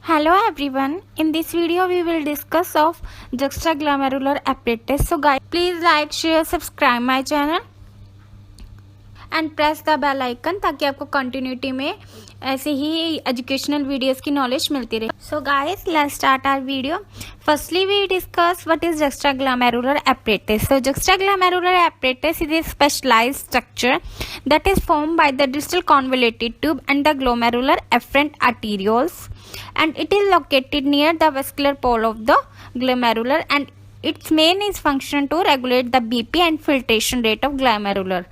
Hello everyone. In this video we will discuss of juxtaglomerular apparatus. So guys, please like, share, subscribe my channel and press the bell icon ताकि आपको continuity में ऐसे ही educational videos की knowledge मिलती रहे. So guys, let's start our video. Firstly, we discuss what is juxtaglomerular apparatus. So juxtaglomerular apparatus is a specialized structure that is formed by the distal convoluted tube and the glomerular afferent arterioles, and it is located near the vascular pole of the glomerular, and its main is function to regulate the BP and filtration rate of glomerular.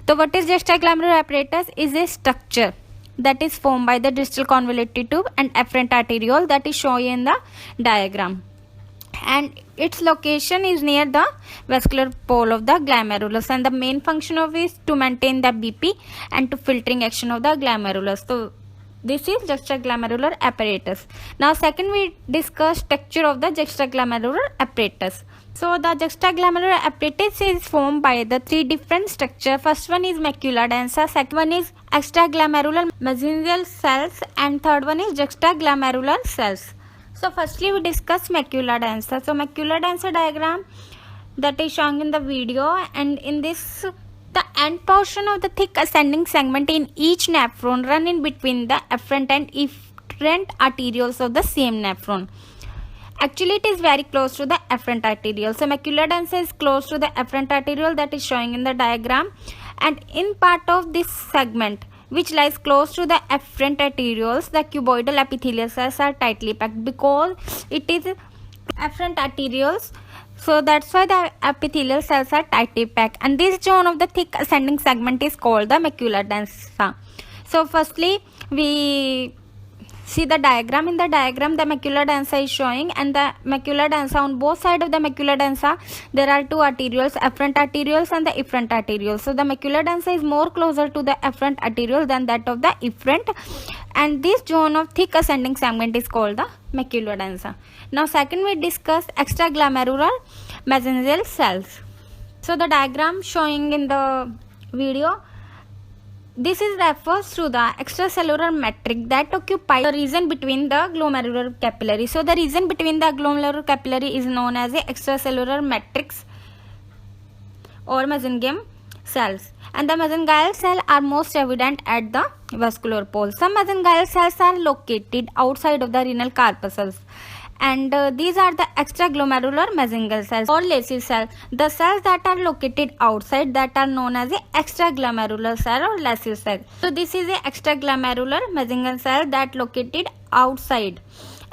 So what is juxtaglomerular apparatus? Is a structure that is formed by the distal convoluted tube and afferent arteriole that is shown in the diagram, and its location is near the vascular pole of the glomerulus, and the main function of it is to maintain the BP and to filtering action of the glomerulus. So this is juxtaglomerular apparatus. Now second we discuss structure of the juxtaglomerular apparatus. So the juxtaglomerular apparatus is formed by the three different structure. First one is macula densa, second one is extraglomerular mesangial cells, and third one is juxtaglomerular cells. So firstly we discuss macula densa. So macula densa diagram that is shown in the video, and in this the end portion of the thick ascending segment in each nephron run in between the afferent and efferent arterioles of the same nephron. Actually it is very close to the afferent arteriole. So macula densa is close to the afferent arteriole that is showing in the diagram, and in part of this segment which lies close to the afferent arterioles, the cuboidal epithelial cells are tightly packed because it is afferent arterioles. So that's why the epithelial cells are tightly packed, and this zone of the thick ascending segment is called the macula densa. So firstly we see the diagram. In the diagram the macula densa is showing, and the macula densa, on both sides of the macula densa there are two arterioles, afferent arterioles and the efferent arterioles. So the macula densa is more closer to the afferent arteriole than that of the efferent, and this zone of thick ascending segment is called the macula densa. Now second we discuss extraglomerular mesangial cells. So the diagram showing in the video, this is refers to the extracellular matrix that occupies the region between the glomerular capillary. So the region between the glomerular capillary is known as the extracellular matrix or mesangium cells, and the mesangial cells are most evident at the vascular pole. Some mesangial cells are located outside of the renal corpuscles, and these are the extraglomerular mesangial cells or Lacy cell. The cells that are located outside that are known as the extraglomerular cell or Lacy cell. So this is a extraglomerular mesangial cell that located outside,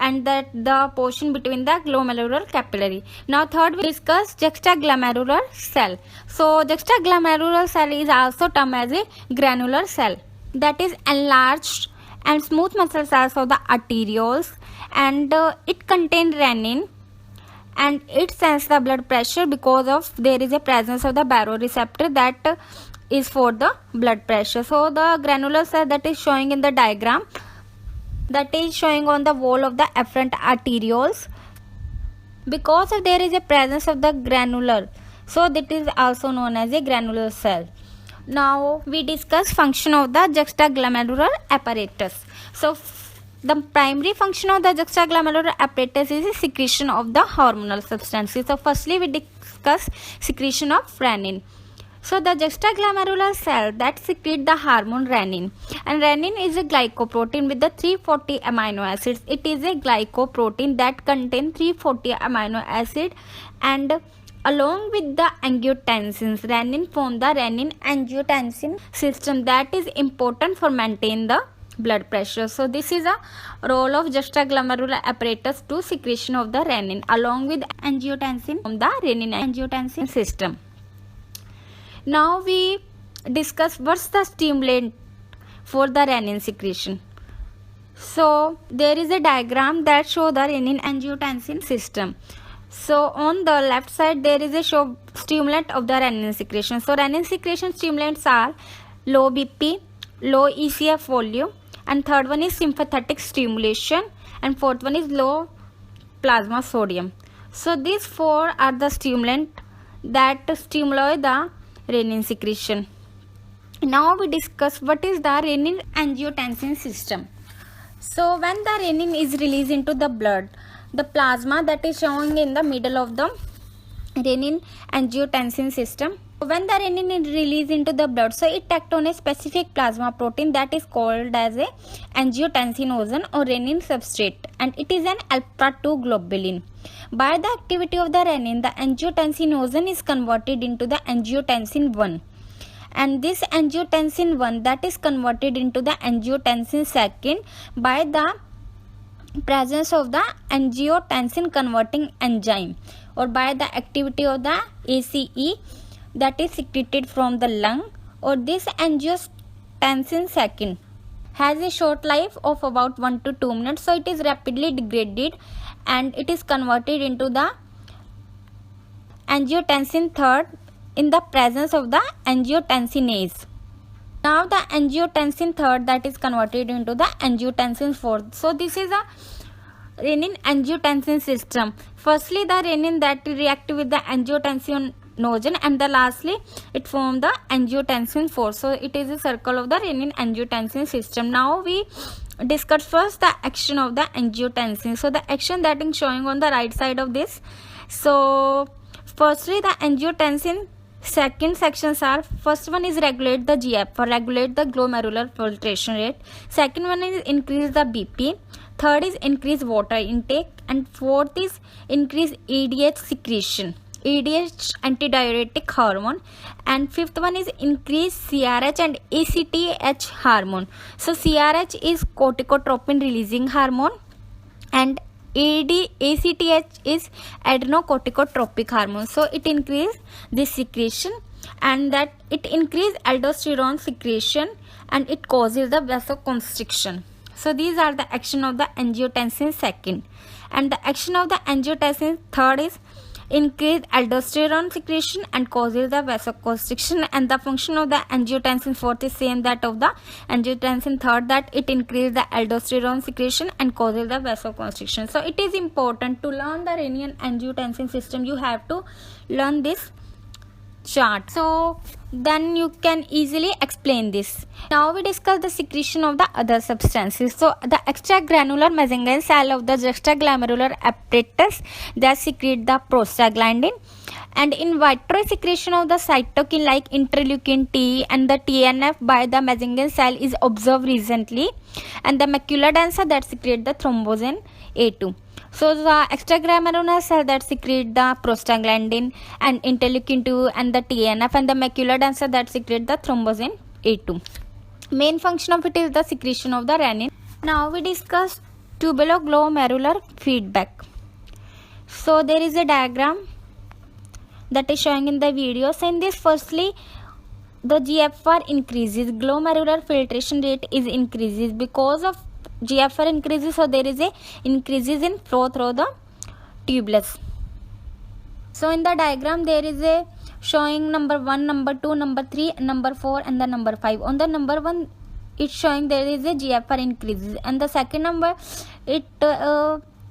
and that the portion between the glomerular capillary. Now third we discuss juxtaglomerular cell. So juxtaglomerular cell is also termed as a granular cell, that is enlarged and smooth muscle cells of the arterioles, and it contains renin, and it senses the blood pressure because of there is a presence of the baroreceptor that is for the blood pressure. So the granular cell that is showing in the diagram, that is showing on the wall of the afferent arterioles, because of there is a presence of the granular, so that is also known as a granular cell. Now we discuss function of the juxtaglomerular apparatus. So the primary function of the juxtaglomerular apparatus is the secretion of the hormonal substances. So firstly we discuss secretion of renin. So the juxtaglomerular cell that secrete the hormone renin, and renin is a glycoprotein with the 340 amino acids. It is a glycoprotein that contains 340 amino acid, and along with the angiotensins, renin form the renin-angiotensin system that is important for maintain the blood pressure. So this is a role of juxtaglomerular apparatus to secretion of the renin along with angiotensin from the renin-angiotensin system. Now we discuss what's the stimulant for the renin secretion. So there is a diagram that shows the renin-angiotensin system. So on the left side there is a show stimulant of the renin secretion. So renin secretion stimulants are low BP, low ECF volume, and third one is sympathetic stimulation, and fourth one is low plasma sodium. So these four are the stimulant that stimulate the renin secretion. Now we discuss what is the renin angiotensin system. So when the renin is released into the blood, the plasma that is showing in the middle of the renin angiotensin system. When the renin is released into the blood, so it acts on a specific plasma protein that is called as a angiotensinogen or renin substrate, and it is an alpha 2 globulin. By the activity of the renin, the angiotensinogen is converted into the angiotensin 1, and this angiotensin 1 that is converted into the angiotensin 2 by the presence of the angiotensin converting enzyme, or by the activity of the ACE that is secreted from the lung, or this angiotensin 2 has a short life of about 1 to 2 minutes, so it is rapidly degraded and it is converted into the angiotensin 3 in the presence of the angiotensinase. Now the angiotensin 3 that is converted into the angiotensin 4. So this is a renin angiotensin system. Firstly the renin that react with the angiotensinogen, and the lastly it form the angiotensin 4. So it is a circle of the renin angiotensin system. Now we discuss first the action of the angiotensin. So the action that is showing on the right side of this. So firstly the angiotensin second sections are, first one is regulate the GFR, regulate the glomerular filtration rate. Second one is increase the BP. Third is increase water intake, and fourth is increase EDH secretion, EDH antidiuretic hormone, and fifth one is increase CRH and ACTH hormone. So CRH is corticotropin releasing hormone, and ACTH is adrenocorticotropic hormone. So it increase this secretion, and that it increase aldosterone secretion, and it causes the vasoconstriction. So these are the action of the angiotensin 2, and the action of the angiotensin 3 is increase aldosterone secretion and causes the vasoconstriction, and the function of the angiotensin 4 is same that of the angiotensin 3, that it increase the aldosterone secretion and causes the vasoconstriction. So it is important to learn the renin angiotensin system. You have to learn this chart, so then you can easily explain this. Now we discuss the secretion of the other substances. So the extragranular mesenchymal cell of the juxtaglomerular apparatus, they secrete the prostaglandin, and in vitro secretion of the cytokine like interleukin T and the TNF by the mesenchymal cell is observed recently, and the macula densa that secrete the thrombosin A2. So the extragranular cell that secrete the prostaglandin and interleukin 2 and the TNF, and the macula densa that secrete the thrombosin A2. Main function of it is the secretion of the renin. Now we discuss tubuloglomerular feedback. So there is a diagram that is showing in the video. So in this, firstly the GFR increases, glomerular filtration rate is increases. Because of GFR increases, so there is a increases in flow through the tubulus. So in the diagram there is a showing number 1, number 2, number 3, number 4 and the number 5. On the number 1 it's showing there is a GFR increases, and the second number it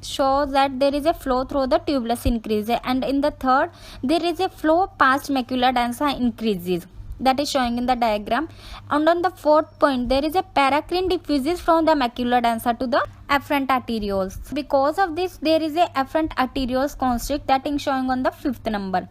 shows that there is a flow through the tubulus increases, and in the third there is a flow past macula densa increases, that is showing in the diagram. And on the fourth point there is a paracrine diffuses from the macula densa to the afferent arterioles. Because of this there is a afferent arterioles constrict, that is showing on the fifth number.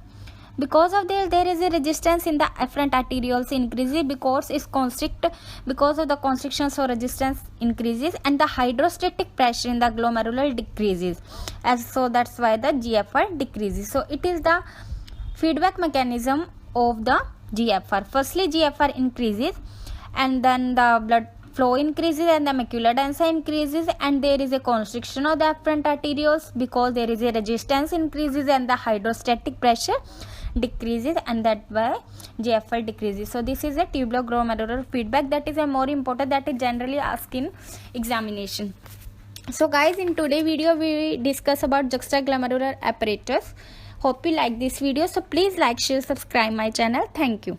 Because of this there is a resistance in the afferent arterioles increases because it's constrict, because of the constriction, so resistance increases, and the hydrostatic pressure in the glomerular decreases, as so that's why the GFR decreases. So it is the feedback mechanism of the GFR. Firstly GFR increases, and then the blood flow increases and the macula densa increases, and there is a constriction of the afferent arterioles because there is a resistance increases and the hydrostatic pressure decreases, and that why GFR decreases. So this is a tubuloglomerular feedback, that is a more important, that is generally asked in examination. So guys, in today's video we discuss about juxtaglomerular apparatus. Hope you like this video. So please like, share, subscribe my channel. Thank you.